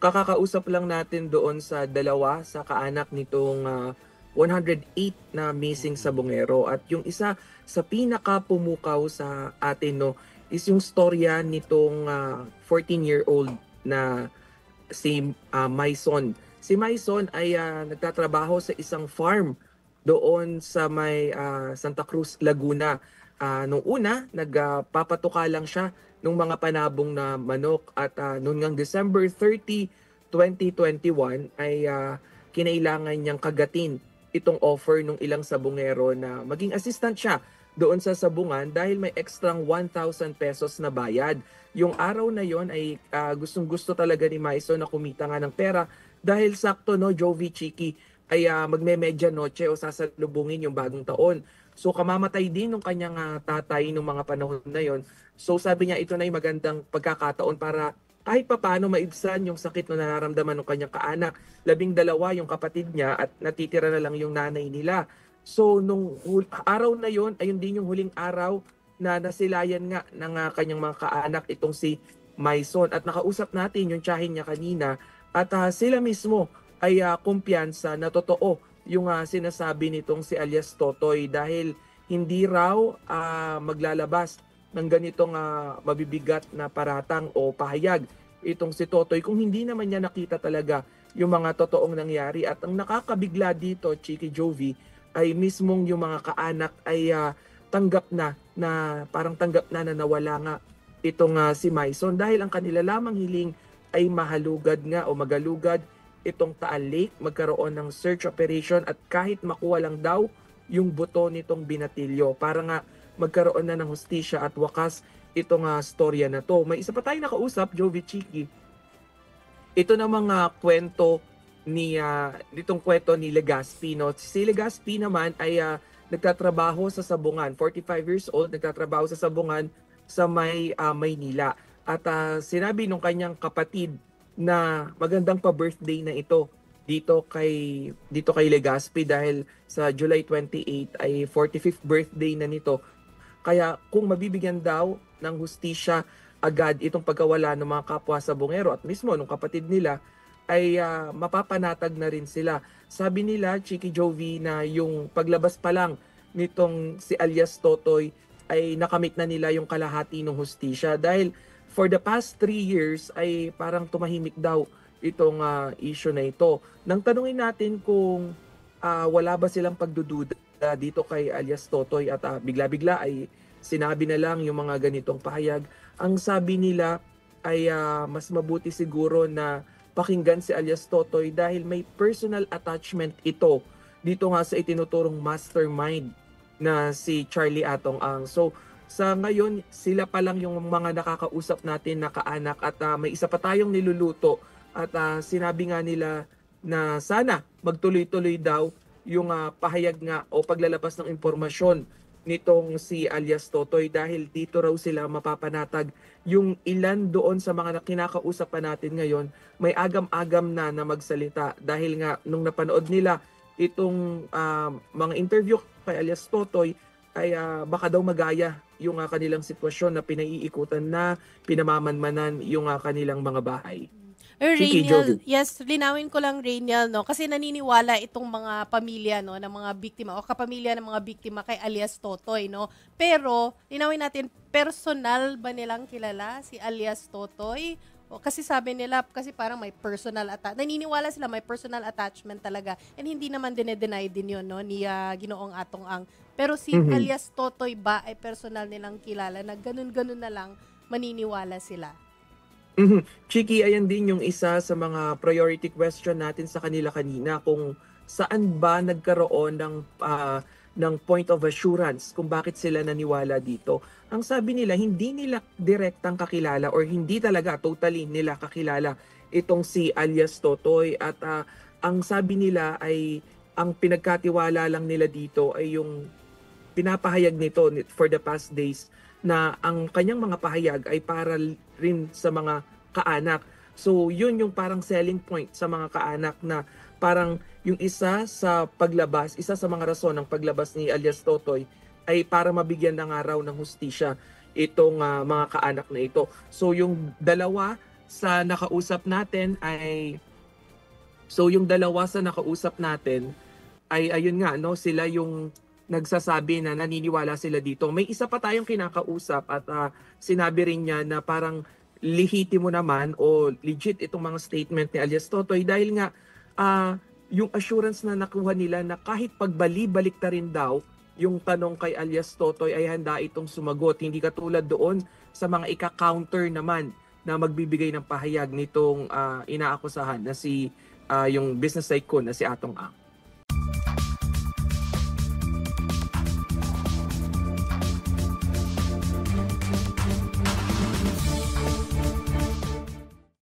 kakakausap lang natin doon sa dalawa sa kaanak nitong 108 na missing sa Bungero. At yung isa sa pinaka-pumukaw sa atin, no, is yung storya nitong 14-year-old na si Maison. Si Maison ay nagtatrabaho sa isang farm doon sa may Santa Cruz, Laguna. Nung una, nagpapatuka lang siya ng mga panabong na manok at noong ngang December 30, 2021 ay kinailangan niyang kagatin itong offer ng ilang sabungero na maging assistant siya doon sa sabungan dahil may extrang 1,000 pesos na bayad. Yung araw na yon ay gustong-gusto talaga ni Maison na kumita nga ng pera dahil sakto, no, Jovi Chiki, ay magme-medya noche o sasalubungin yung bagong taon. So kamamatay din ng kanyang tatay nung mga panahon na yon. So sabi niya ito na yung magandang pagkakataon para kahit papaano maibsan yung sakit na nararamdaman ng kanyang kaanak. 12 yung kapatid niya at natitira na lang yung nanay nila. So nung araw na yon, ayun din yung huling araw na nasilayan nga ng kanyang mga kaanak itong si Maison. At nakausap natin yung tiyahin niya kanina at sila mismo ay kumpiyansa na totoo yung sinasabi nitong si alias Totoy dahil hindi raw maglalabas ng ganitong mabibigat na paratang o pahayag itong si Totoy kung hindi naman niya nakita talaga yung mga totoong nangyari. At ang nakakabigla dito, Chiki Jovi, ay mismong yung mga kaanak ay tanggap na parang tanggap na nawala nga itong si Maison dahil ang kanila lamang hiling ay mahalugad nga o magalugad itong Taal Lake, magkaroon ng search operation at kahit makuha lang daw yung buto nitong binatilyo para nga magkaroon na ng hustisya at wakas itong storya na to. May isa pa tayong nakausap, Jovi Chiki. Ito na mga kwento nitong kwento ni Legaspi, no? Si Legaspi naman ay nagtatrabaho sa Sabungan, 45 years old, nagtatrabaho sa Sabungan sa may Maynila. At sinabi nung kanyang kapatid na magandang pa-birthday na ito dito kay Legaspi dahil sa July 28 ay 45th birthday na nito. Kaya kung mabibigyan daw ng hustisya agad itong pagkawala ng mga kapwa sabungero at mismo ng kapatid nila ay mapapanatag na rin sila. Sabi nila, Chiki Jovi, na yung paglabas pa lang nitong si alias Totoy ay nakamit na nila yung kalahati ng hustisya dahil for the past 3 years ay parang tumahimik daw itong issue na ito. Nang tanungin natin kung wala ba silang pagdududa dito kay alias Totoy at bigla-bigla ay sinabi na lang yung mga ganitong pahayag. Ang sabi nila ay mas mabuti siguro na pakinggan si alias Totoy dahil may personal attachment ito dito nga sa itinuturong mastermind na si Charlie Atong Ang. So sa ngayon, sila pa lang yung mga nakakausap natin na kaanak at may isa pa tayong niluluto at sinabi nga nila na sana magtuloy-tuloy daw yung pahayag nga o paglalabas ng impormasyon nitong si alias Totoy dahil dito raw sila mapapanatag yung ilan doon sa mga kinakausap pa natin ngayon may agam-agam na magsalita dahil nga nung napanood nila itong mga interview kay alias Totoy ay baka daw magaya yung kanilang sitwasyon na pinaiikutan na pinamamanmanan yung kanilang mga bahay. Rainiel, yes, linawin ko lang Rainiel, no? Kasi naniniwala itong mga pamilya, no, ng mga biktima o kapamilya ng mga biktima kay alias Totoy, no? Pero, linawin natin, personal ba nilang kilala si alias Totoy? O, kasi sabi nila, kasi parang may personal naniniwala sila may personal attachment talaga. And hindi naman dinedeny din yun, no, ni Ginoong Atong Ang. Pero si alias Totoy ba ay personal nilang kilala na ganun-ganun na lang maniniwala sila? Chiki, ayan din yung isa sa mga priority question natin sa kanila kanina kung saan ba nagkaroon ng point of assurance kung bakit sila naniwala dito. Ang sabi nila, hindi nila direktang kakilala or hindi talaga totally nila kakilala itong si alias Totoy at ang sabi nila ay ang pinagkatiwala lang nila dito ay yung pinapahayag nito for the past days na ang kanyang mga pahayag ay para rin sa mga kaanak. So yun yung parang selling point sa mga kaanak na parang yung isa sa paglabas, isa sa mga rason ng paglabas ni alias Totoy ay para mabigyan ng araw ng hustisya itong mga kaanak na ito. So yung dalawa sa nakausap natin ay, so yung dalawa sa nakausap natin ay ayun nga, no, sila yung nagsasabi na naniniwala sila dito. May isa pa tayong kinakausap at sinabi rin niya na parang lehitimo naman o legit itong mga statement ni alias Totoy dahil nga yung assurance na nakuha nila na kahit pagbali-balik na rin daw yung tanong kay alias Totoy ay handa itong sumagot. Hindi katulad doon sa mga ika-counter naman na magbibigay ng pahayag nitong inaakusahan na si yung business tycoon na si Atong Ang.